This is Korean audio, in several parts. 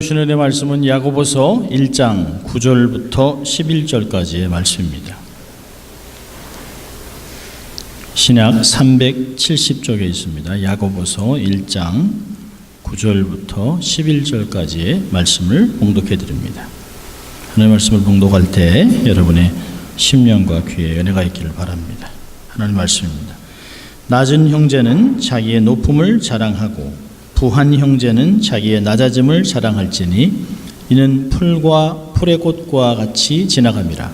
주신 은혜 말씀은 야고보서 1장 9절부터 11절까지의 말씀입니다. 신약 370쪽에 있습니다. 야고보서 1장 9절부터 11절까지의 말씀을 봉독해 드립니다. 하나님의 말씀을 봉독할 때 여러분의 심령과 귀에 은혜가 있기를 바랍니다. 하나님의 말씀입니다. 낮은 형제는 자기의 높음을 자랑하고 부한 형제는 자기의 낮아짐을 자랑할지니 이는 풀과 풀의 꽃과 같이 지나감이라.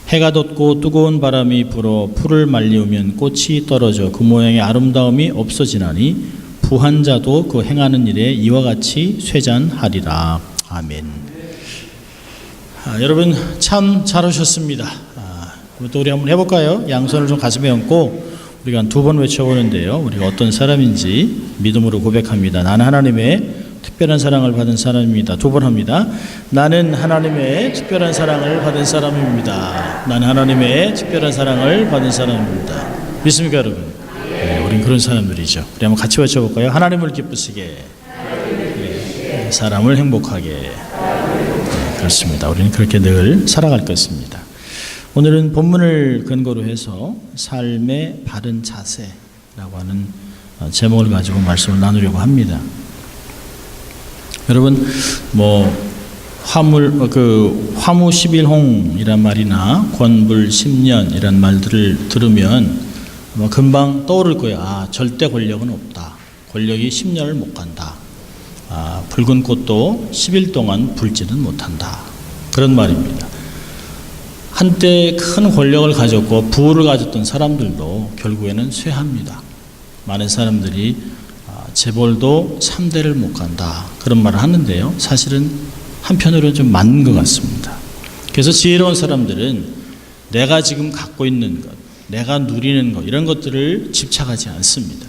해가 돋고 뜨거운 바람이 불어 풀을 말리우면 꽃이 떨어져 그 모양의 아름다움이 없어지나니 부한 자도 그 행하는 일에 이와 같이 쇠잔하리라. 아멘. 여러분 참 잘 오셨습니다. 또 우리 한번 해볼까요? 양손을 좀 가슴에 얹고 우리가 한 2번 외쳐보는데요. 우리가 어떤 사람인지 믿음으로 고백합니다. 나는 하나님의 특별한 사랑을 받은 사람입니다. 2번 합니다. 나는 하나님의 특별한 사랑을 받은 사람입니다. 나는 하나님의 특별한 사랑을 받은 사람입니다. 믿습니까 여러분? 네, 우린 그런 사람들이죠. 우리 한번 같이 외쳐볼까요? 하나님을 기쁘시게, 네, 사람을 행복하게. 네, 그렇습니다. 우리는 그렇게 늘 살아갈 것입니다. 오늘은 본문을 근거로 해서 삶의 바른 자세라고 하는 제목을 가지고 말씀을 나누려고 합니다. 여러분 화무 11홍이란 말이나 권불 10년이란 말들을 들으면 금방 떠오를 거예요. 절대 권력은 없다. 권력이 10년을 못 간다. 붉은 꽃도 10일 동안 불지는 못한다. 그런 말입니다. 한때 큰 권력을 가졌고 부를 가졌던 사람들도 결국에는 쇠합니다. 많은 사람들이 재벌도 3대를 못 간다 그런 말을 하는데요. 사실은 한편으로는 좀 맞는 것 같습니다. 그래서 지혜로운 사람들은 내가 지금 갖고 있는 것, 내가 누리는 것 이런 것들을 집착하지 않습니다.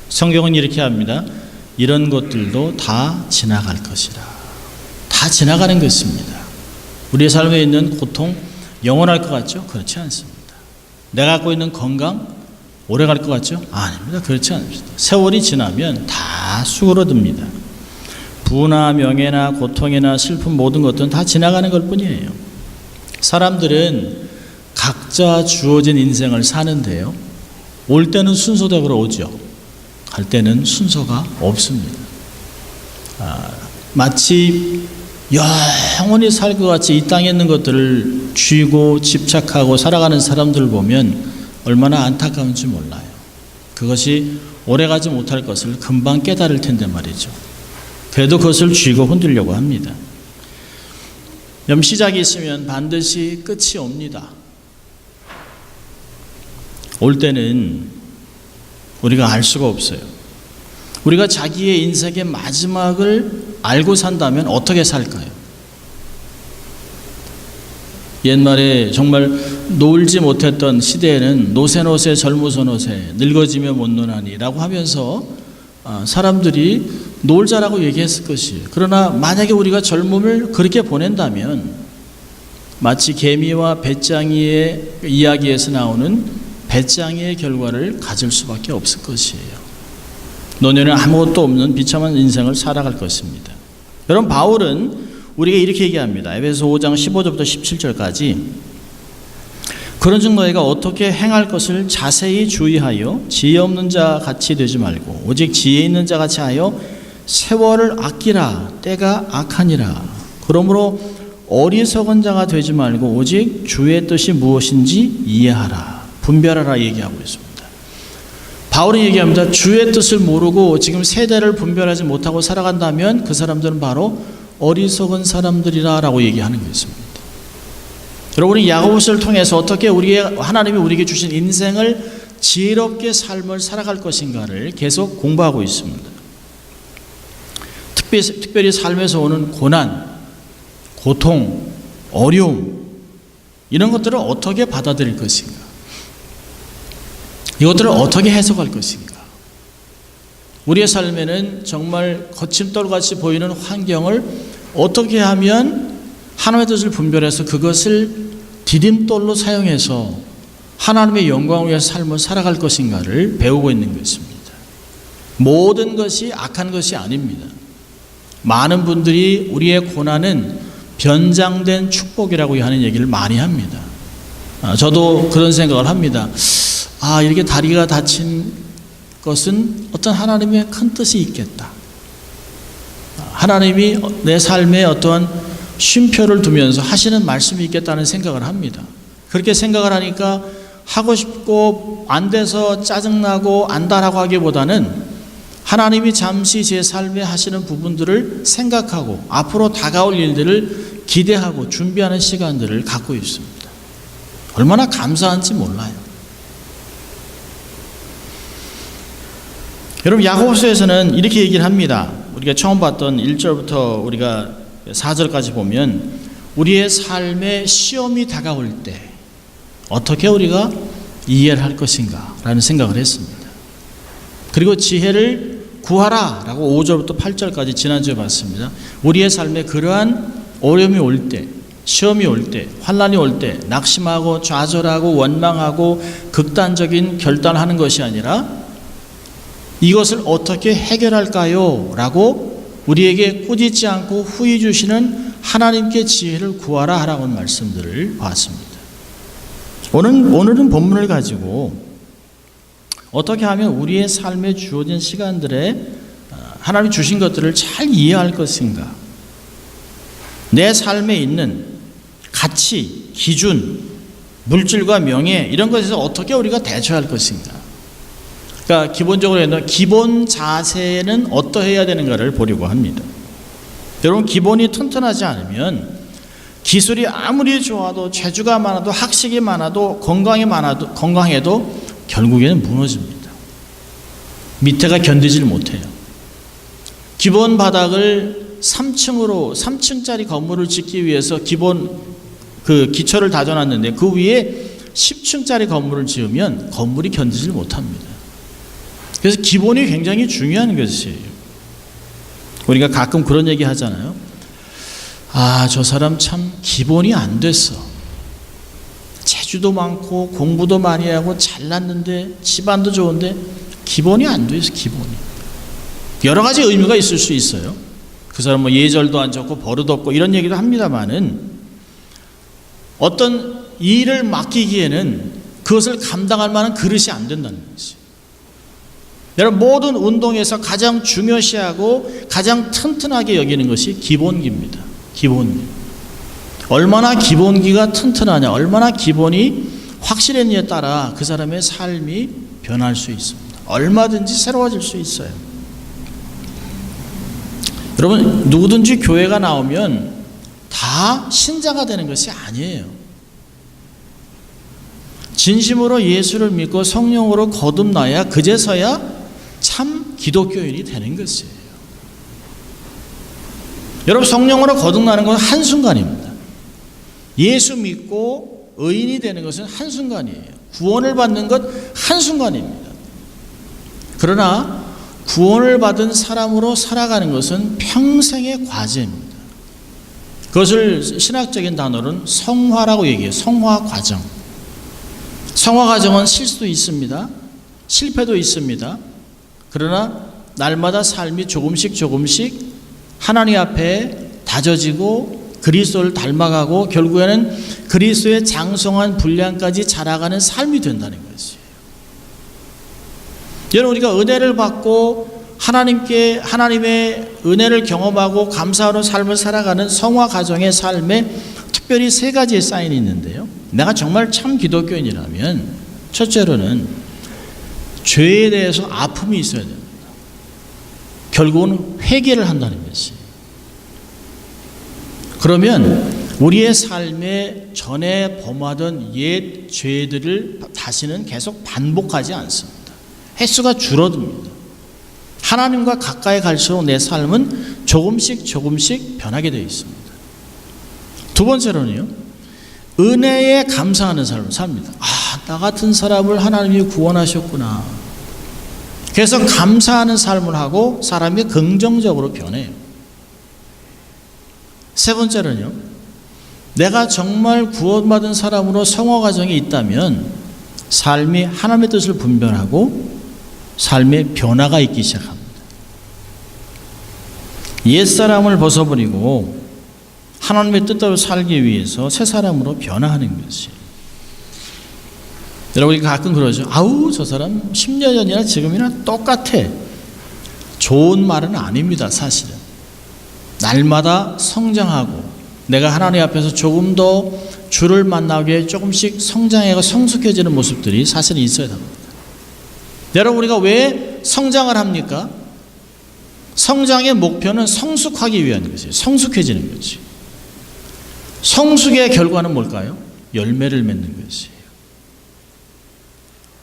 성경은 이렇게 합니다. 이런 것들도 다 지나갈 것이라. 다 지나가는 것입니다. 우리의 삶에 있는 고통 영원할 것 같죠? 그렇지 않습니다. 내가 갖고 있는 건강 오래 갈 것 같죠? 아닙니다. 그렇지 않습니다. 세월이 지나면 다 수그러듭니다. 부나 명예나 고통이나 슬픔 모든 것들은 다 지나가는 것 뿐이에요. 사람들은 각자 주어진 인생을 사는데요. 올 때는 순서대로 오죠. 갈 때는 순서가 없습니다. 마치 영원히 살 것 같이 이 땅에 있는 것들을 쥐고 집착하고 살아가는 사람들을 보면 얼마나 안타까운지 몰라요. 그것이 오래가지 못할 것을 금방 깨달을 텐데 말이죠. 그래도 그것을 쥐고 흔들려고 합니다. 시작이 있으면 반드시 끝이 옵니다. 올 때는 우리가 알 수가 없어요. 우리가 자기의 인생의 마지막을 알고 산다면 어떻게 살까요? 옛말에 정말 놀지 못했던 시대에는 노세 젊으소 노세 늙어지면 못 노나니 라고 하면서 사람들이 놀자라고 얘기했을 것이에요. 그러나 만약에 우리가 젊음을 그렇게 보낸다면 마치 개미와 배짱이의 이야기에서 나오는 배짱이의 결과를 가질 수밖에 없을 것이에요. 노년에 아무것도 없는 비참한 인생을 살아갈 것입니다. 여러분 바울은 우리가 이렇게 얘기합니다. 에베소 5장 15절부터 17절까지 그런즉 너희가 어떻게 행할 것을 자세히 주의하여 지혜 없는 자 같이 되지 말고 오직 지혜 있는 자 같이 하여 세월을 아끼라. 때가 악하니라. 그러므로 어리석은 자가 되지 말고 오직 주의 뜻이 무엇인지 이해하라. 분별하라 얘기하고 있습니다. 바울이 얘기합니다. 주의 뜻을 모르고 지금 세대를 분별하지 못하고 살아간다면 그 사람들은 바로 어리석은 사람들이라고 얘기하는 것입니다. 여러분이 야고보서를 통해서 어떻게 하나님이 우리에게 주신 인생을 지혜롭게 삶을 살아갈 것인가를 계속 공부하고 있습니다. 특별히 삶에서 오는 고난, 고통, 어려움 이런 것들을 어떻게 받아들일 것인가? 이것들을 어떻게 해석할 것인가? 우리의 삶에는 정말 거침돌같이 보이는 환경을 어떻게 하면 하나님의 뜻을 분별해서 그것을 디딤돌로 사용해서 하나님의 영광을 위해서 삶을 살아갈 것인가를 배우고 있는 것입니다. 모든 것이 악한 것이 아닙니다. 많은 분들이 우리의 고난은 변장된 축복이라고 하는 얘기를 많이 합니다. 저도 그런 생각을 합니다. 이렇게 다리가 다친 것은 어떤 하나님의 큰 뜻이 있겠다. 하나님이 내 삶에 어떠한 쉼표를 두면서 하시는 말씀이 있겠다는 생각을 합니다. 그렇게 생각을 하니까 하고 싶고 안 돼서 짜증나고 안다라고 하기보다는 하나님이 잠시 제 삶에 하시는 부분들을 생각하고 앞으로 다가올 일들을 기대하고 준비하는 시간들을 갖고 있습니다. 얼마나 감사한지 몰라요. 여러분, 야고보서에서는 이렇게 얘기를 합니다. 우리가 처음 봤던 1절부터 우리가 4절까지 보면 우리의 삶에 시험이 다가올 때 어떻게 우리가 이해를 할 것인가 라는 생각을 했습니다. 그리고 지혜를 구하라 라고 5절부터 8절까지 지난주에 봤습니다. 우리의 삶에 그러한 어려움이 올 때, 시험이 올 때, 환난이 올 때 낙심하고 좌절하고 원망하고 극단적인 결단하는 것이 아니라 이것을 어떻게 해결할까요? 라고 우리에게 꾸짖지 않고 후히 주시는 하나님께 지혜를 구하라 하라는 말씀들을 봤습니다. 오늘은 본문을 가지고 어떻게 하면 우리의 삶에 주어진 시간들에 하나님이 주신 것들을 잘 이해할 것인가, 내 삶에 있는 가치, 기준, 물질과 명예 이런 것에서 어떻게 우리가 대처할 것인가. 그러니까 기본적으로 기본 자세는 어떠해야 되는가를 보려고 합니다. 여러분, 기본이 튼튼하지 않으면 기술이 아무리 좋아도 재주가 많아도 학식이 많아도 건강해도 결국에는 무너집니다. 밑에가 견디질 못해요. 기본 바닥을 3층짜리 건물을 짓기 위해서 기본 기초를 다져놨는데 그 위에 10층짜리 건물을 지으면 건물이 견디질 못합니다. 그래서 기본이 굉장히 중요한 것이에요. 우리가 가끔 그런 얘기 하잖아요. 저 사람 참 기본이 안 됐어. 재주도 많고 공부도 많이 하고 잘났는데 집안도 좋은데 기본이 안 돼서 기본이. 여러 가지 의미가 있을 수 있어요. 그 사람 예절도 안 좋고 버릇 없고 이런 얘기도 합니다만은 어떤 일을 맡기기에는 그것을 감당할 만한 그릇이 안 된다는 거지. 여러분, 모든 운동에서 가장 중요시하고 가장 튼튼하게 여기는 것이 기본기입니다. 기본기. 얼마나 기본기가 튼튼하냐, 얼마나 기본이 확실했냐에 따라 그 사람의 삶이 변할 수 있습니다. 얼마든지 새로워질 수 있어요. 여러분, 누구든지 교회가 나오면 다 신자가 되는 것이 아니에요. 진심으로 예수를 믿고 성령으로 거듭나야 그제서야 참 기독교인이 되는 것이에요. 여러분, 성령으로 거듭나는 건 한순간입니다. 예수 믿고 의인이 되는 것은 한순간이에요. 구원을 받는 것 한순간입니다. 그러나 구원을 받은 사람으로 살아가는 것은 평생의 과제입니다. 그것을 신학적인 단어로는 성화라고 얘기해요. 성화 과정. 성화 과정은 실수도 있습니다. 실패도 있습니다. 그러나 날마다 삶이 조금씩 하나님 앞에 다져지고 그리스도를 닮아가고 결국에는 그리스도의 장성한 분량까지 자라가는 삶이 된다는 것이에요. 여러분, 우리가 은혜를 받고 하나님의 은혜를 경험하고 감사하는 삶을 살아가는 성화 가정의 삶에 특별히 3가지의 사인이 있는데요. 내가 정말 참 기독교인이라면 첫째로는 죄에 대해서 아픔이 있어야 됩니다. 결국은 회개를 한다는 것이. 그러면 우리의 삶에 전에 범하던 옛 죄들을 다시는 계속 반복하지 않습니다. 횟수가 줄어듭니다. 하나님과 가까이 갈수록 내 삶은 조금씩 변하게 되어 있습니다. 두 번째로는요, 은혜에 감사하는 삶을 삽니다. 나 같은 사람을 하나님이 구원하셨구나. 그래서 감사하는 삶을 하고 사람이 긍정적으로 변해요. 세 번째는요, 내가 정말 구원받은 사람으로 성화 과정에 있다면 삶이 하나님의 뜻을 분별하고 삶의 변화가 있기 시작합니다. 옛사람을 벗어버리고 하나님의 뜻대로 살기 위해서 새 사람으로 변화하는 것이. 여러분 가끔 그러죠. 아우 저 사람 10년 전이나 지금이나 똑같아. 좋은 말은 아닙니다. 사실은. 날마다 성장하고 내가 하나님 앞에서 조금 더 주를 만나기에 조금씩 성장하고 성숙해지는 모습들이 사실은 있어야 합니다. 여러분 우리가 왜 성장을 합니까? 성장의 목표는 성숙하기 위한 것이에요. 성숙해지는 거지. 성숙의 결과는 뭘까요? 열매를 맺는 것이에요.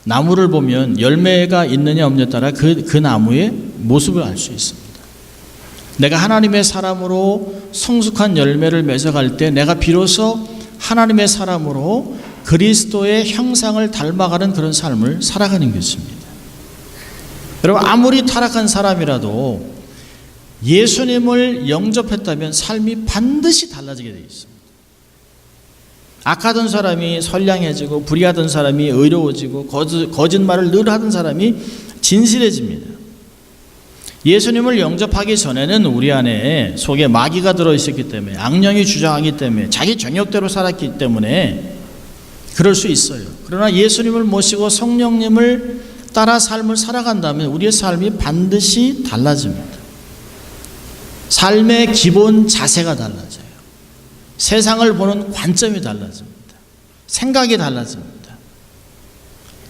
나무를 보면 열매가 있느냐 없느냐에 따라 그 나무의 모습을 알 수 있습니다. 내가 하나님의 사람으로 성숙한 열매를 맺어갈 때 내가 비로소 하나님의 사람으로 그리스도의 형상을 닮아가는 그런 삶을 살아가는 것입니다. 여러분 아무리 타락한 사람이라도 예수님을 영접했다면 삶이 반드시 달라지게 되어 있습니다. 악하던 사람이 선량해지고 불의하던 사람이 의로워지고 거짓말을 늘 하던 사람이 진실해집니다. 예수님을 영접하기 전에는 우리 안에 속에 마귀가 들어있었기 때문에 악령이 주장하기 때문에 자기 정욕대로 살았기 때문에 그럴 수 있어요. 그러나 예수님을 모시고 성령님을 따라 삶을 살아간다면 우리의 삶이 반드시 달라집니다. 삶의 기본 자세가 달라져요. 세상을 보는 관점이 달라집니다. 생각이 달라집니다.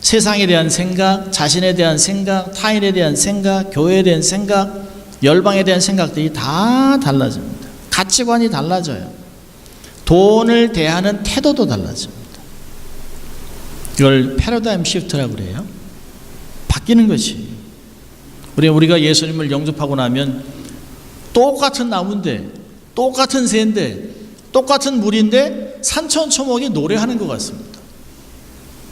세상에 대한 생각, 자신에 대한 생각, 타인에 대한 생각, 교회에 대한 생각, 열방에 대한 생각들이 다 달라집니다. 가치관이 달라져요. 돈을 대하는 태도도 달라집니다. 이걸 패러다임 시프트라고 그래요. 바뀌는 것이. 우리가 예수님을 영접하고 나면 똑같은 나무인데, 똑같은 새인데, 똑같은 물인데 산천초목이 노래하는 것 같습니다.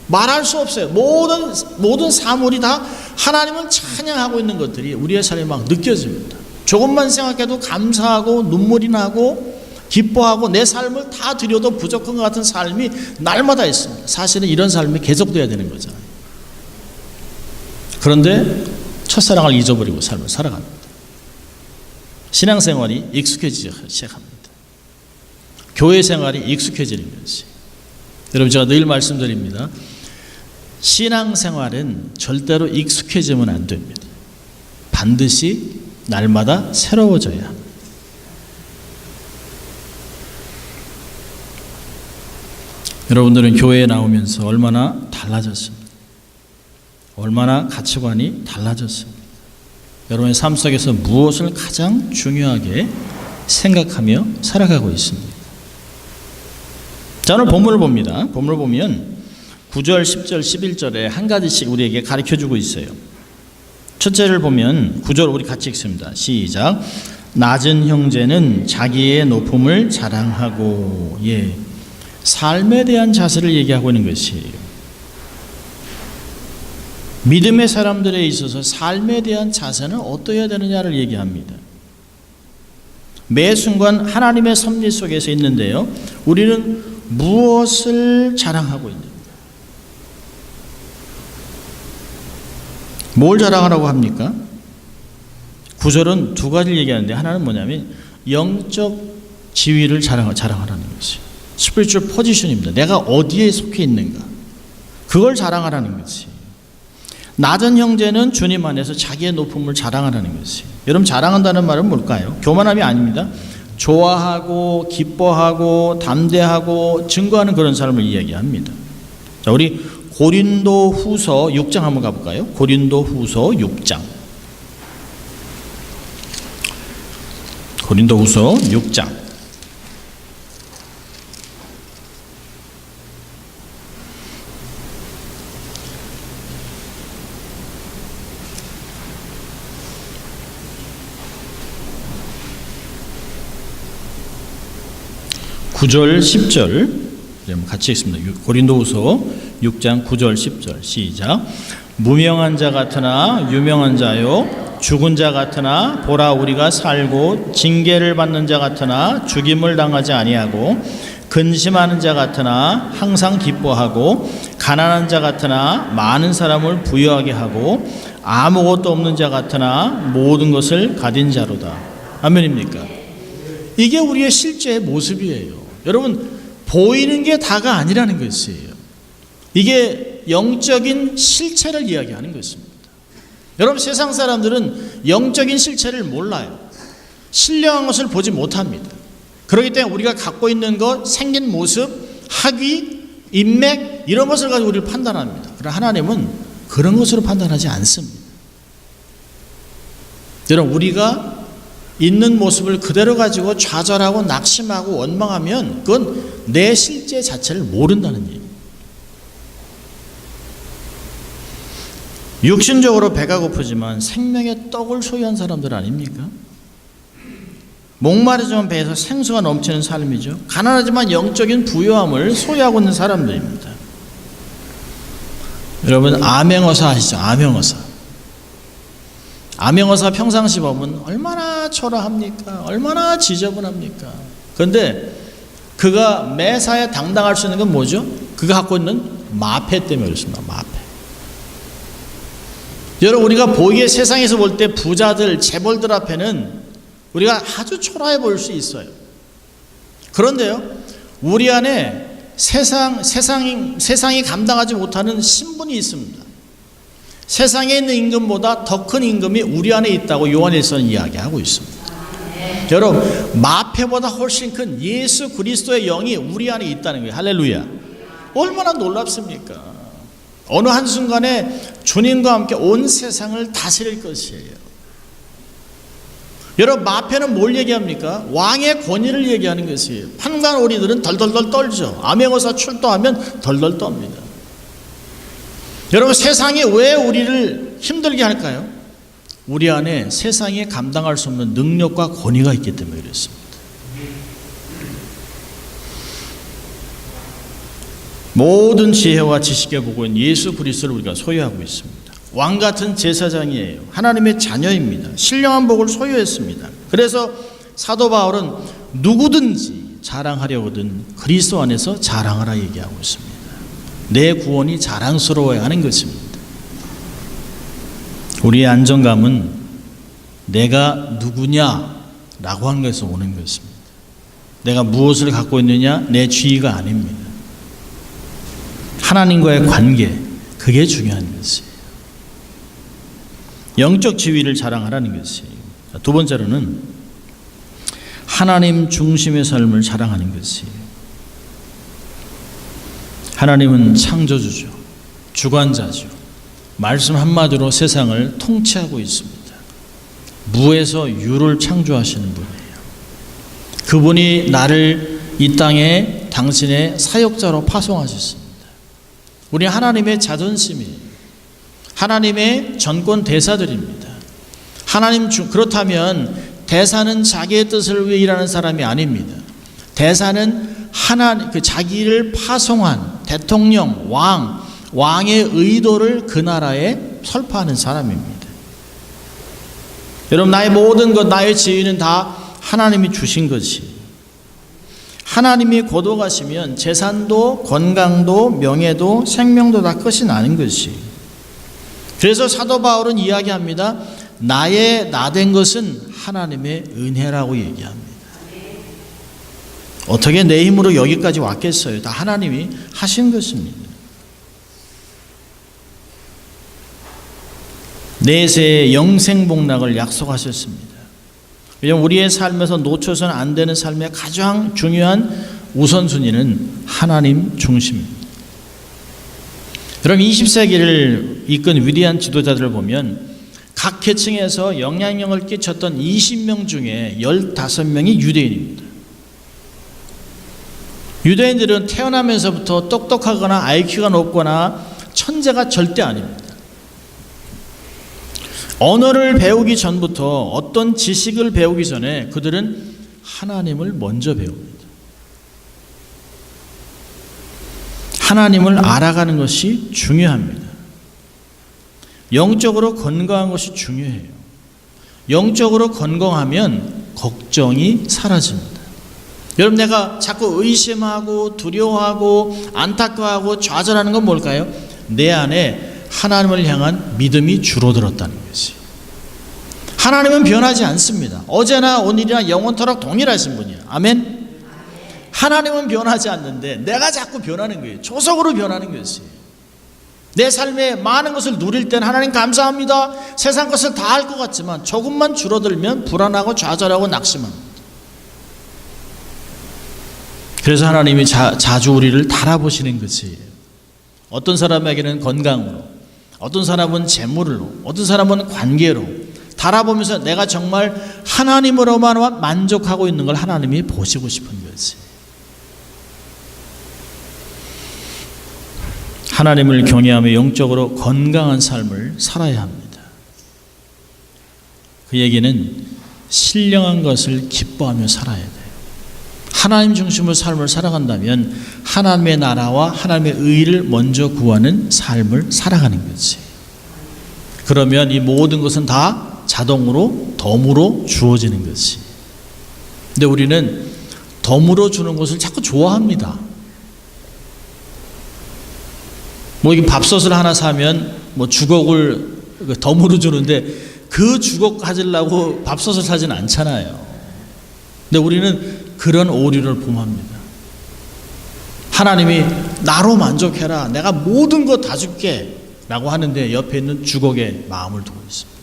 말할 수 없어요. 모든 사물이 다 하나님을 찬양하고 있는 것들이 우리의 삶에 막 느껴집니다. 조금만 생각해도 감사하고 눈물이 나고 기뻐하고 내 삶을 다 드려도 부족한 것 같은 삶이 날마다 있습니다. 사실은 이런 삶이 계속돼야 되는 거잖아요. 그런데 첫사랑을 잊어버리고 삶을 살아갑니다. 신앙생활이 익숙해지기 시작합니다. 교회 생활이 익숙해지는 것이. 여러분 제가 늘 말씀드립니다. 신앙생활은 절대로 익숙해지면 안 됩니다. 반드시 날마다 새로워져야 합니다. 여러분들은 교회에 나오면서 얼마나 달라졌습니다. 얼마나 가치관이 달라졌습니다. 여러분의 삶 속에서 무엇을 가장 중요하게 생각하며 살아가고 있습니다. 자, 오늘 본문을 봅니다. 본문을 보면 9절, 10절, 11절에 한 가지씩 우리에게 가르쳐주고 있어요. 첫째를 보면 9절 우리 같이 읽습니다. 시작. 낮은 형제는 자기의 높음을 자랑하고. 삶에 대한 자세를 얘기하고 있는 것이에요. 믿음의 사람들에 있어서 삶에 대한 자세는 어떠해야 되느냐를 얘기합니다. 매 순간 하나님의 섭리 속에서 있는데요. 우리는 무엇을 자랑하고 있는가? 뭘 자랑하라고 합니까? 9절은 두 가지를 얘기하는데 하나는 뭐냐면 영적 지위를 자랑하라는 것이에요. 스피리추얼 포지션입니다. 내가 어디에 속해 있는가? 그걸 자랑하라는 것이에요. 낮은 형제는 주님 안에서 자기의 높음을 자랑하라는 것이에요. 여러분 자랑한다는 말은 뭘까요? 교만함이 아닙니다. 좋아하고 기뻐하고 담대하고 증거하는 그런 사람을 이야기합니다. 자, 우리 고린도 후서 6장 한번 가볼까요? 고린도 후서 6장. 고린도 후서 6장. (9절) (10절) 같이 읽습니다. 고린도후서 6장 9절 10절 시작. 무명한 자 같으나 유명한 자요, 죽은 자 같으나 보라 우리가 살고, 징계를 받는 자 같으나 죽임을 당하지 아니하고, 근심하는 자 같으나 항상 기뻐하고, 가난한 자 같으나 많은 사람을 부유하게 하고, 아무것도 없는 자 같으나 모든 것을 가진 자로다. 아멘입니까? 이게 우리의 실제 모습이에요. 여러분, 보이는 게 다가 아니라는 것이에요. 이게 영적인 실체를 이야기하는 것입니다. 여러분, 세상 사람들은 영적인 실체를 몰라요. 신령한 것을 보지 못합니다. 그렇기 때문에 우리가 갖고 있는 것, 생긴 모습, 학위, 인맥 이런 것을 가지고 우리를 판단합니다. 그러나 하나님은 그런 것으로 판단하지 않습니다. 여러분, 우리가 있는 모습을 그대로 가지고 좌절하고 낙심하고 원망하면 그건 내 실제 자체를 모른다는 얘기입니다. 육신적으로 배가 고프지만 생명의 떡을 소유한 사람들 아닙니까? 목마르지만 배에서 생수가 넘치는 삶이죠. 가난하지만 영적인 부유함을 소유하고 있는 사람들입니다. 여러분, 암행어사 아시죠? 암행어사 평상시 보면 얼마나 초라합니까? 얼마나 지저분합니까? 그런데 그가 매사에 당당할 수 있는 건 뭐죠? 그가 갖고 있는 마패 때문에 그렇습니다. 마패. 여러분, 우리가 보기에 세상에서 볼 때 부자들, 재벌들 앞에는 우리가 아주 초라해 보일 수 있어요. 그런데요, 우리 안에 세상이 감당하지 못하는 신분이 있습니다. 세상에 있는 임금보다 더 큰 임금이 우리 안에 있다고 요한일서는 이야기하고 있습니다. 여러분, 마패보다 훨씬 큰 예수 그리스도의 영이 우리 안에 있다는 거예요. 할렐루야. 얼마나 놀랍습니까? 어느 한순간에 주님과 함께 온 세상을 다스릴 것이에요. 여러분, 마패는 뭘 얘기합니까? 왕의 권위를 얘기하는 것이에요. 판관 오리들은 덜덜덜 떨죠. 암행어사 출동하면 덜덜 떱니다. 여러분, 세상이 왜 우리를 힘들게 할까요? 우리 안에 세상에 감당할 수 없는 능력과 권위가 있기 때문에 그렇습니다. 모든 지혜와 지식의 보고인 예수 그리스도를 우리가 소유하고 있습니다. 왕같은 제사장이에요. 하나님의 자녀입니다. 신령한 복을 소유했습니다. 그래서 사도 바울은 누구든지 자랑하려거든 그리스도 안에서 자랑하라 얘기하고 있습니다. 내 구원이 자랑스러워야 하는 것입니다. 우리의 안정감은 내가 누구냐라고 하는 것에서 오는 것입니다. 내가 무엇을 갖고 있느냐, 내 지위가 아닙니다. 하나님과의 관계, 그게 중요한 것이에요. 영적 지위를 자랑하라는 것이에요. 두 번째로는 하나님 중심의 삶을 자랑하는 것이에요. 하나님은 창조주죠. 주관자죠. 말씀 한마디로 세상을 통치하고 있습니다. 무에서 유를 창조하시는 분이에요. 그분이 나를 이 땅에 당신의 사역자로 파송하셨습니다. 우리 하나님의 자존심이에요. 하나님의 전권 대사들입니다. 그렇다면 대사는 자기의 뜻을 위해 일하는 사람이 아닙니다. 대사는 자기를 파송한 대통령, 왕의 의도를 그 나라에 설파하는 사람입니다. 여러분, 나의 모든 것, 나의 지위는 다 하나님이 주신 것이. 하나님이 거둬가시면 재산도, 건강도, 명예도, 생명도 다 끝이 나는 것이. 그래서 사도 바울은 이야기합니다. 나된 것은 하나님의 은혜라고 얘기합니다. 어떻게 내 힘으로 여기까지 왔겠어요? 다 하나님이 하신 것입니다. 내세의 영생복락을 약속하셨습니다. 왜냐하면 우리의 삶에서 놓쳐서는 안 되는 삶의 가장 중요한 우선순위는 하나님 중심입니다. 여러분, 20세기를 이끈 위대한 지도자들을 보면 각 계층에서 영향력을 끼쳤던 20명 중에 15명이 유대인입니다. 유대인들은 태어나면서부터 똑똑하거나 IQ가 높거나 천재가 절대 아닙니다. 언어를 배우기 전부터 어떤 지식을 배우기 전에 그들은 하나님을 먼저 배웁니다. 하나님을 알아가는 것이 중요합니다. 영적으로 건강한 것이 중요해요. 영적으로 건강하면 걱정이 사라집니다. 여러분, 내가 자꾸 의심하고 두려워하고 안타까워하고 좌절하는 건 뭘까요? 내 안에 하나님을 향한 믿음이 줄어들었다는 것이. 하나님은 변하지 않습니다. 어제나 오늘이나 영원토록 동일하신 분이에요. 아멘. 하나님은 변하지 않는데 내가 자꾸 변하는 거예요. 조속으로 변하는 것이에요. 내 삶에 많은 것을 누릴 때는 하나님 감사합니다. 세상 것을 다 할 것 같지만 조금만 줄어들면 불안하고 좌절하고 낙심합니다. 그래서 하나님이 자주 우리를 달아보시는 것이에요. 어떤 사람에게는 건강으로, 어떤 사람은 재물로, 어떤 사람은 관계로 달아보면서 내가 정말 하나님으로만 만족하고 있는 걸 하나님이 보시고 싶은 것이에요. 하나님을 경외하며 영적으로 건강한 삶을 살아야 합니다. 그 얘기는 신령한 것을 기뻐하며 살아야 돼요. 하나님 중심으로 삶을 살아간다면 하나님의 나라와 하나님의 의를 먼저 구하는 삶을 살아가는 거지. 그러면 이 모든 것은 다 자동으로 덤으로 주어지는 것이. 근데 우리는 덤으로 주는 것을 자꾸 좋아합니다. 뭐 이게 밥솥을 하나 사면 뭐 주걱을 덤으로 주는데 그 주걱 가지려고 밥솥을 사지는 않잖아요. 근데 우리는 그런 오류를 범합니다. 하나님이 나로 만족해라, 내가 모든 거 다 줄게 라고 하는데 옆에 있는 주걱에 마음을 두고 있습니다.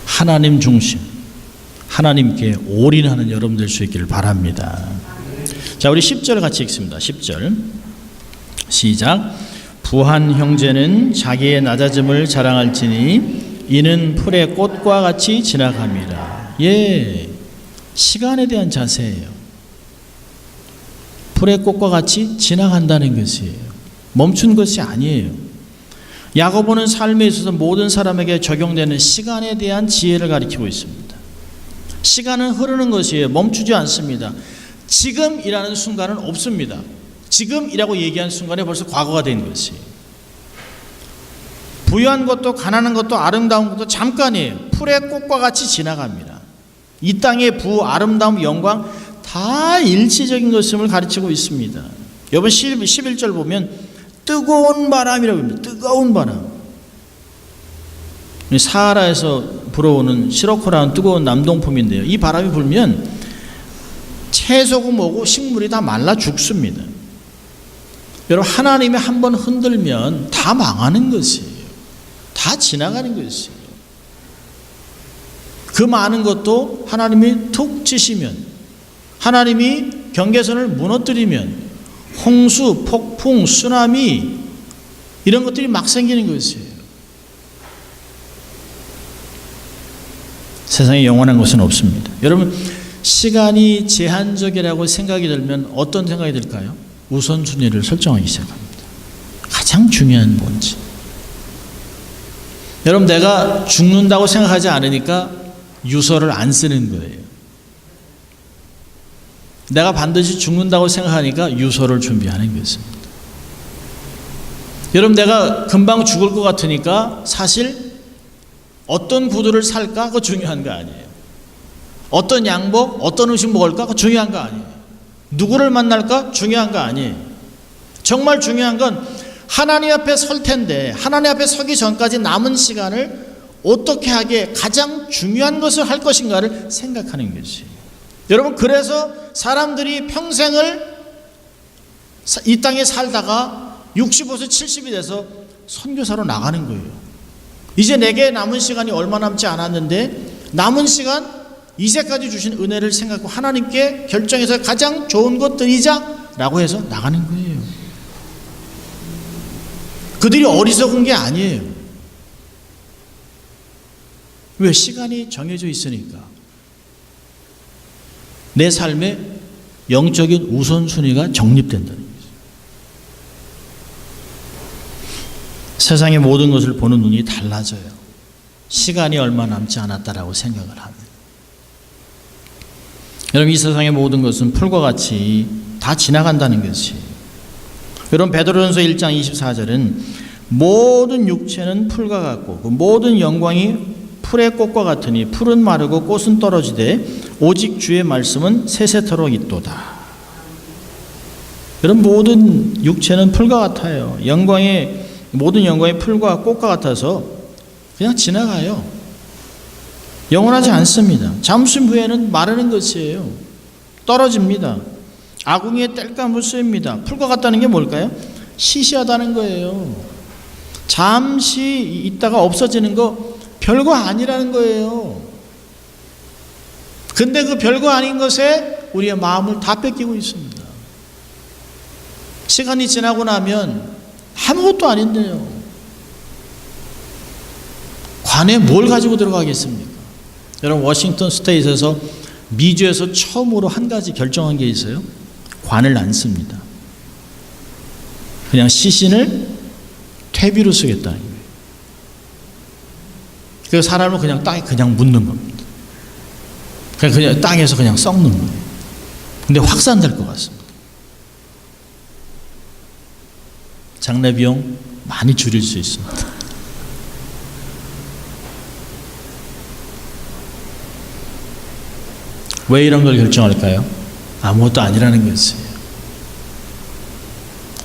하나님 중심, 하나님께 올인하는 여러분 될 수 있기를 바랍니다. 자, 우리 10절 같이 읽습니다. 10절 시작. 부한 형제는 자기의 낮아짐을 자랑할지니 이는 풀의 꽃과 같이 지나갑니다. 예, 시간에 대한 자세예요. 풀의 꽃과 같이 지나간다는 것이에요. 멈춘 것이 아니에요. 야고보는 삶에 있어서 모든 사람에게 적용되는 시간에 대한 지혜를 가리키고 있습니다. 시간은 흐르는 것이에요. 멈추지 않습니다. 지금이라는 순간은 없습니다. 지금이라고 얘기한 순간에 벌써 과거가 된 것이에요. 부유한 것도 가난한 것도 아름다운 것도 잠깐이에요. 풀의 꽃과 같이 지나갑니다. 이 땅의 부, 아름다움, 영광 다 일시적인 것임을 가르치고 있습니다. 여러분 11절 보면 뜨거운 바람이라고 합니다. 뜨거운 바람. 사하라에서 불어오는 시로코라는 뜨거운 남동풍인데요. 이 바람이 불면 채소고 뭐고 식물이 다 말라 죽습니다. 여러분 하나님이 한번 흔들면 다 망하는 것이에요. 다 지나가는 것이에요. 그 많은 것도 하나님이 툭 치시면, 하나님이 경계선을 무너뜨리면 홍수, 폭풍, 쓰나미 이런 것들이 막 생기는 것이에요. 세상에 영원한 것은 없습니다. 여러분 시간이 제한적이라고 생각이 들면 어떤 생각이 들까요? 우선순위를 설정하기 시작합니다. 가장 중요한 뭔지. 여러분 내가 죽는다고 생각하지 않으니까 유서를 안 쓰는 거예요. 내가 반드시 죽는다고 생각하니까 유서를 준비하는 것입니다. 여러분 내가 금방 죽을 것 같으니까 사실 어떤 구두를 살까? 그거 중요한 거 아니에요. 어떤 양복, 어떤 음식 먹을까? 그거 중요한 거 아니에요. 누구를 만날까? 중요한 거 아니에요. 정말 중요한 건 하나님 앞에 설 텐데 하나님 앞에 서기 전까지 남은 시간을 어떻게 하기에 가장 중요한 것을 할 것인가를 생각하는 것이에요. 여러분 그래서 사람들이 평생을 이 땅에 살다가 65세 70이 돼서 선교사로 나가는 거예요. 이제 내게 남은 시간이 얼마 남지 않았는데 남은 시간 이제까지 주신 은혜를 생각하고 하나님께 결정해서 가장 좋은 것 드리자 라고 해서 나가는 거예요. 그들이 어리석은 게 아니에요. 왜? 시간이 정해져 있으니까. 내 삶에 영적인 우선순위가 정립된다는 거죠. 세상의 모든 것을 보는 눈이 달라져요. 시간이 얼마 남지 않았다라고 생각을 합니다. 여러분 이 세상의 모든 것은 풀과 같이 다 지나간다는 것이. 여러분 베드로전서 1장 24절은 모든 육체는 풀과 같고 그 모든 영광이 풀의 꽃과 같으니 풀은 마르고 꽃은 떨어지되 오직 주의 말씀은 세세토록 있도다. 여러분 모든 육체는 풀과 같아요. 모든 영광이 풀과 꽃과 같아서 그냥 지나가요. 영원하지 않습니다. 잠시 후에는 마르는 것이에요. 떨어집니다. 아궁이에 땔감을 씁니다. 풀과 같다는 게 뭘까요? 시시하다는 거예요. 잠시 있다가 없어지는 거 별거 아니라는 거예요. 근데 그 별거 아닌 것에 우리의 마음을 다 뺏기고 있습니다. 시간이 지나고 나면 아무것도 아닌데요. 관에 뭘 가지고 들어가겠습니까? 여러분, 워싱턴 스테이트에서 미주에서 처음으로 한 가지 결정한 게 있어요. 관을 안 씁니다. 그냥 시신을 퇴비로 쓰겠다는 거예요. 그 사람을 그냥 땅에 그냥 묻는 겁니다. 그냥 땅에서 그냥 썩는 거예요. 근데 확산될 것 같습니다. 장례 비용 많이 줄일 수 있습니다. 왜 이런 걸 결정할까요? 아무것도 아니라는 것이에요.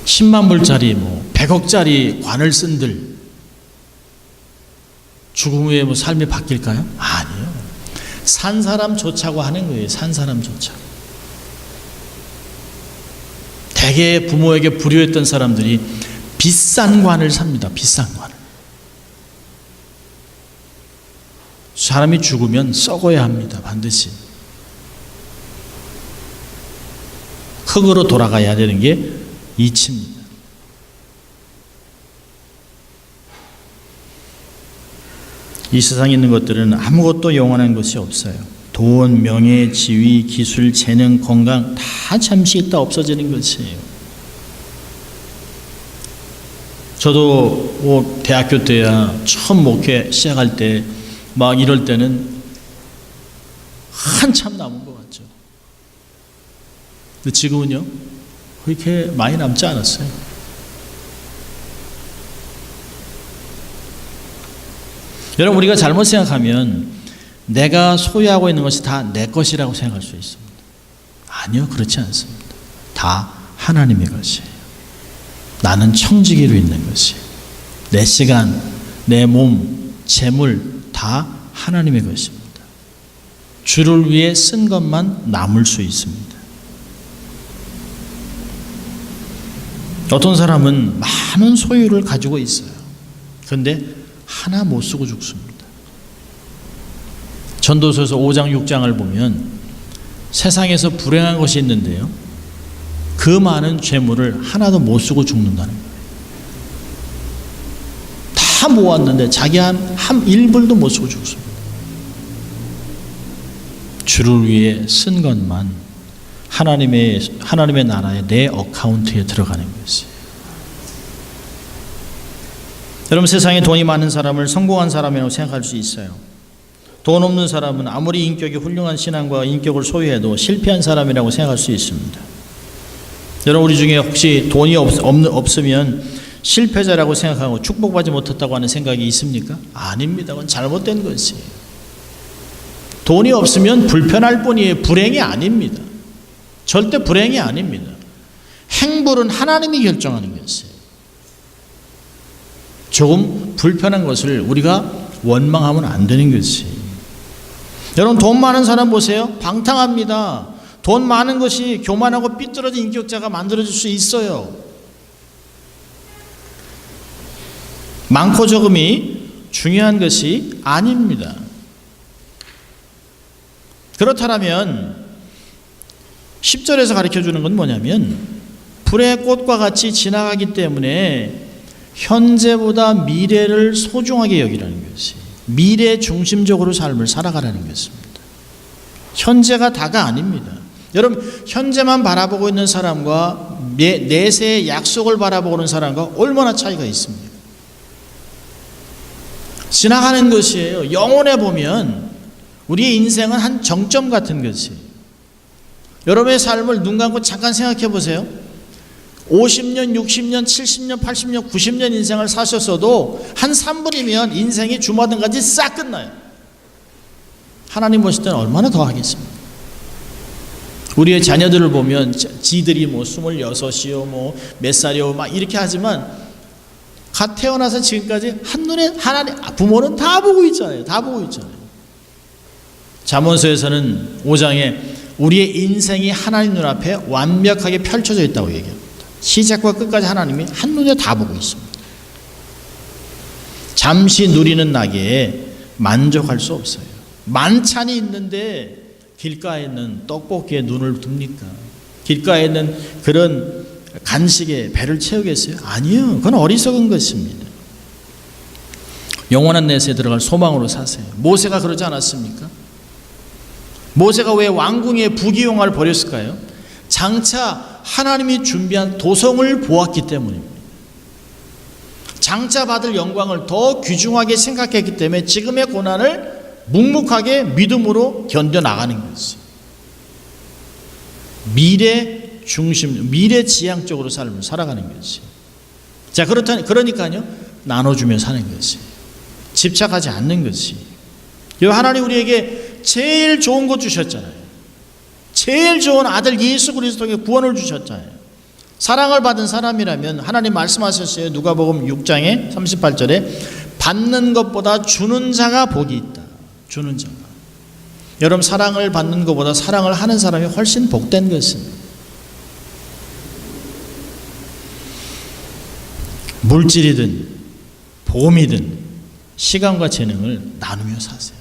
10만 불짜리 100억짜리 관을 쓴들 죽음 후에 삶이 바뀔까요? 아니요. 산 사람 좋자고 하는 거예요. 산 사람 좋자고. 대개 부모에게 불효했던 사람들이 비싼 관을 삽니다. 비싼 관을. 사람이 죽으면 썩어야 합니다. 반드시. 흙으로 돌아가야 되는 게 이치입니다. 이 세상에 있는 것들은 아무것도 영원한 것이 없어요. 돈, 명예, 지위, 기술, 재능, 건강 다 잠시 있다 없어지는 것이에요. 저도 대학교 때야 처음 목회 시작할 때 막 이럴 때는 한참 남은 것 같죠. 근데 지금은요, 그렇게 많이 남지 않았어요. 여러분, 우리가 잘못 생각하면 내가 소유하고 있는 것이 다 내 것이라고 생각할 수 있습니다. 아니요, 그렇지 않습니다. 다 하나님의 것이에요. 나는 청지기로 있는 것이에요. 내 시간, 내 몸, 재물 다 하나님의 것입니다. 주를 위해 쓴 것만 남을 수 있습니다. 어떤 사람은 많은 소유를 가지고 있어요. 그런데 하나 못 쓰고 죽습니다. 전도서에서 5장 6장을 보면 세상에서 불행한 것이 있는데요, 그 많은 재물을 하나도 못 쓰고 죽는다는 거예요. 다 모았는데 자기 한 1불도 못 쓰고 죽습니다. 주를 위해 쓴 것만 하나님의 나라의 내 어카운트에 들어가는 것이에요. 여러분, 세상에 돈이 많은 사람을 성공한 사람이라고 생각할 수 있어요. 돈 없는 사람은 아무리 인격이 훌륭한 신앙과 인격을 소유해도 실패한 사람이라고 생각할 수 있습니다. 여러분, 우리 중에 혹시 돈이 없으면 실패자라고 생각하고 축복받지 못했다고 하는 생각이 있습니까? 아닙니다. 그건 잘못된 것이에요. 돈이 없으면 불편할 뿐이에요. 불행이 아닙니다. 절대 불행이 아닙니다. 행불은 하나님이 결정하는 것이에요. 조금 불편한 것을 우리가 원망하면 안 되는 것이에요. 여러분, 돈 많은 사람 보세요. 방탕합니다. 돈 많은 것이 교만하고 삐뚤어진 인격자가 만들어질 수 있어요. 많고 적음이 중요한 것이 아닙니다. 그렇다면 10절에서 가르쳐주는 건 뭐냐면, 불의 꽃과 같이 지나가기 때문에 현재보다 미래를 소중하게 여기라는 것이, 미래 중심적으로 삶을 살아가라는 것입니다. 현재가 다가 아닙니다. 여러분, 현재만 바라보고 있는 사람과 내세의 약속을 바라보는 사람과 얼마나 차이가 있습니까? 지나가는 것이에요. 영혼에 보면 우리의 인생은 한 정점 같은 것이에요. 여러분의 삶을 눈 감고 잠깐 생각해 보세요. 50년, 60년, 70년, 80년, 90년 인생을 사셨어도 한 3분이면 인생이 주마등까지 싹 끝나요. 하나님 보실 때는 얼마나 더 하겠습니까? 우리의 자녀들을 보면 지들이 26이요, 몇 살이요, 막 이렇게 하지만 갓 태어나서 지금까지 한눈에 하나님, 부모는 다 보고 있잖아요. 다 보고 있잖아요. 잠언서에서는 5장에 우리의 인생이 하나님 눈앞에 완벽하게 펼쳐져 있다고 얘기합니다. 시작과 끝까지 하나님이 한눈에 다 보고 있습니다. 잠시 누리는 낙에 만족할 수 없어요. 만찬이 있는데 길가에 있는 떡볶이에 눈을 둡니까? 길가에 있는 그런 간식에 배를 채우겠어요? 아니요. 그건 어리석은 것입니다. 영원한 내세에 들어갈 소망으로 사세요. 모세가 그러지 않았습니까? 모세가 왜 왕궁의 부귀영화를 버렸을까요? 장차 하나님이 준비한 도성을 보았기 때문입니다. 장차 받을 영광을 더 귀중하게 생각했기 때문에 지금의 고난을 묵묵하게 믿음으로 견뎌나가는 것이죠. 미래 중심, 미래 지향적으로 삶을 살아가는 것이. 자, 그러니까요, 나눠주며 사는 것이. 집착하지 않는 것이. 하나님 우리에게 제일 좋은 것 주셨잖아요. 제일 좋은 아들 예수 그리스도에게 구원을 주셨잖아요. 사랑을 받은 사람이라면 하나님 말씀하셨어요. 누가복음 6장에 38절에 받는 것보다 주는 자가 복이 있다. 주는 자가. 여러분, 사랑을 받는 것보다 사랑을 하는 사람이 훨씬 복된 것입니다. 물질이든 보험이든 시간과 재능을 나누며 사세요.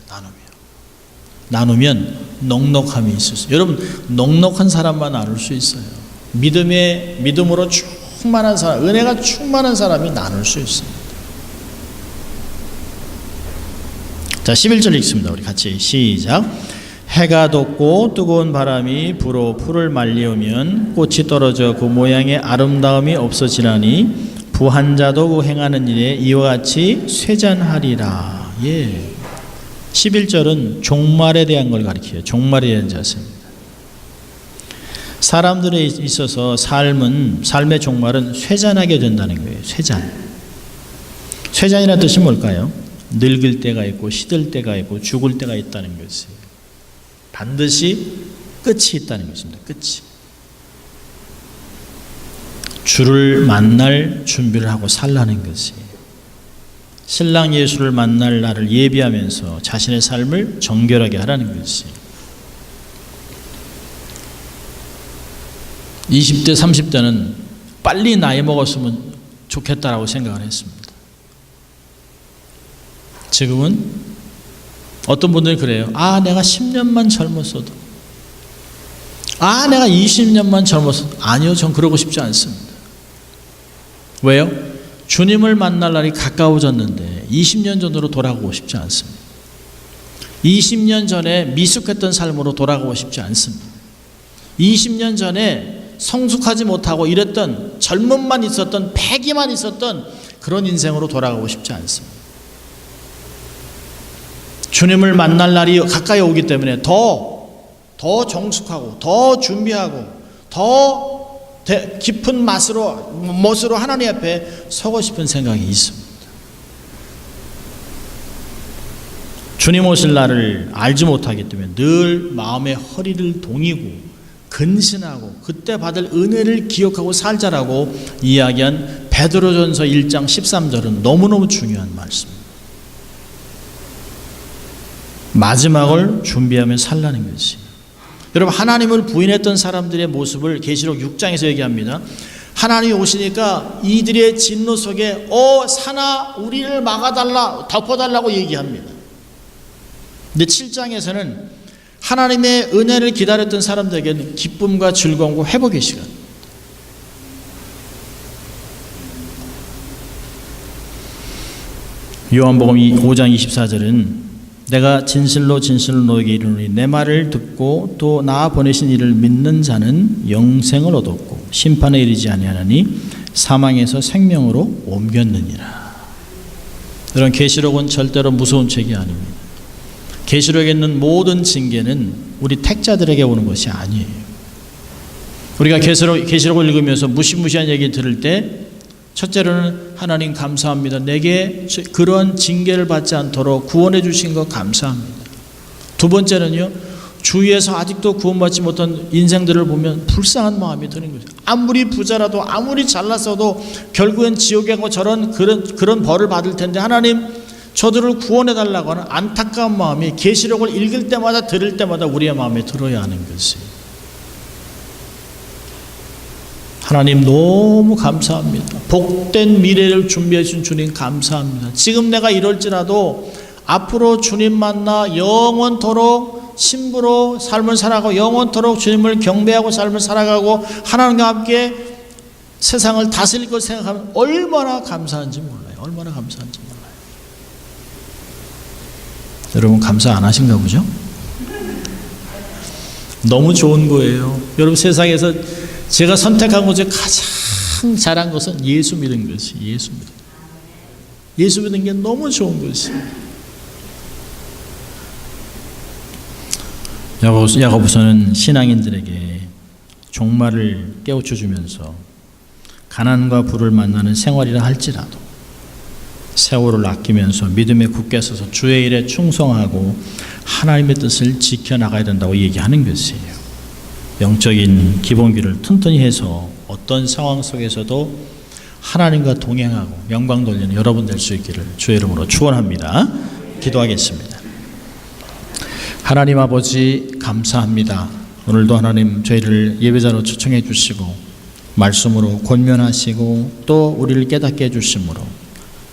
나누면 넉넉함이 있을 수 있어요. 여러분, 넉넉한 사람만 나눌 수 있어요. 믿음으로 충만한 사람, 은혜가 충만한 사람이 나눌 수 있습니다. 자, 11절 읽습니다. 우리 같이 시작. 해가 돋고 뜨거운 바람이 불어 풀을 말리우면 꽃이 떨어져 그 모양의 아름다움이 없어지나니 부한 자도 그 행하는 일에 이와 같이 쇠잔하리라. 예. 11절은 종말에 대한 걸 가리켜요. 종말에 대한 자세입니다. 사람들에 있어서 삶의 종말은 쇠잔하게 된다는 거예요. 쇠잔이라는 뜻이 뭘까요? 늙을 때가 있고 시들 때가 있고 죽을 때가 있다는 것이 반드시 끝이 있다는 것입니다. 끝이. 주를 만날 준비를 하고 살라는 것이. 신랑 예수를 만날 날을 예비하면서 자신의 삶을 정결하게 하라는 것이. 20대 30대는 빨리 나이 먹었으면 좋겠다라고 생각을 했습니다. 지금은 어떤 분들이 그래요. 내가 10년만 젊었어도, 내가 20년만 젊었어도. 아니요, 전 그러고 싶지 않습니다. 왜요? 주님을 만날 날이 가까워졌는데 20년 전으로 돌아가고 싶지 않습니다. 20년 전에 미숙했던 삶으로 돌아가고 싶지 않습니다. 20년 전에 성숙하지 못하고 이랬던, 젊음만 있었던, 패기만 있었던 그런 인생으로 돌아가고 싶지 않습니다. 주님을 만날 날이 가까이 오기 때문에 더 정숙하고 더 준비하고 더 깊은 멋으로 하나님 앞에 서고 싶은 생각이 있습니다. 주님 오실 날을 알지 못하기 때문에 늘 마음의 허리를 동이고 근신하고 그때 받을 은혜를 기억하고 살자라고 이야기한 베드로전서 1장 13절은 너무너무 중요한 말씀입니다. 마지막을 준비하며 살라는 것이. 여러분, 하나님을 부인했던 사람들의 모습을 계시록 6장에서 얘기합니다. 하나님이 오시니까 이들의 진노 속에 사나 우리를 막아달라, 덮어달라고 얘기합니다. 근데 7장에서는 하나님의 은혜를 기다렸던 사람들에게는 기쁨과 즐거움과 회복의 시간. 요한복음 5장 24절은 내가 진실로 너에게 이르노니 내 말을 듣고 또 나 보내신 이를 믿는 자는 영생을 얻었고 심판에 이르지 아니하나니 사망에서 생명으로 옮겼느니라. 여러분, 계시록은 절대로 무서운 책이 아닙니다. 계시록에 있는 모든 징계는 우리 택자들에게 오는 것이 아니에요. 우리가 계시록을 읽으면서 무시무시한 얘기 들을 때 첫째로는 하나님 감사합니다. 내게 그런 징계를 받지 않도록 구원해 주신 것 감사합니다. 두 번째는요, 주위에서 아직도 구원받지 못한 인생들을 보면 불쌍한 마음이 드는 거죠. 아무리 부자라도 아무리 잘났어도 결국엔 지옥에 가고 그런 벌을 받을 텐데 하나님 저들을 구원해 달라고 하는 안타까운 마음이 계시록을 읽을 때마다 들을 때마다 우리의 마음에 들어야 하는 것이에요. 하나님 너무 감사합니다. 복된 미래를 준비해 주신 주님 감사합니다. 지금 내가 이럴지라도 앞으로 주님 만나 영원토록 신부로 삶을 살아가고 영원토록 주님을 경배하고 삶을 살아가고 하나님과 함께 세상을 다스릴 것 생각하면 얼마나 감사한지 몰라요. 얼마나 감사한지 몰라요. 여러분 감사 안 하신가 보죠? 너무 좋은 거예요. 여러분 세상에서 제가 선택한 것 중에 가장 잘한 것은 예수 믿은 것이 예수 믿은. 예수 믿는 게 너무 좋은 것이에요. 야고보서는 신앙인들에게 종말을 깨우쳐 주면서 가난과 부를 만나는 생활이라 할지라도 세월을 아끼면서 믿음에 굳게 서서 주의 일에 충성하고 하나님의 뜻을 지켜나가야 된다고 얘기하는 것이에요. 영적인 기본기를 튼튼히 해서 어떤 상황 속에서도 하나님과 동행하고 영광 돌리는 여러분 될 수 있기를 주의 이름으로 축원합니다. 기도하겠습니다. 하나님 아버지 감사합니다. 오늘도 하나님 저희를 예배자로 초청해 주시고 말씀으로 권면하시고 또 우리를 깨닫게 해주심으로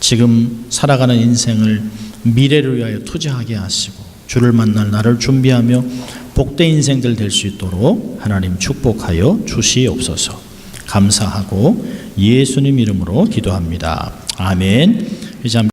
지금 살아가는 인생을 미래를 위하여 투자하게 하시고 주를 만날 날을 준비하며 복된 인생들 될 수 있도록 하나님 축복하여 주시옵소서. 감사하고 예수님 이름으로 기도합니다. 아멘. 이제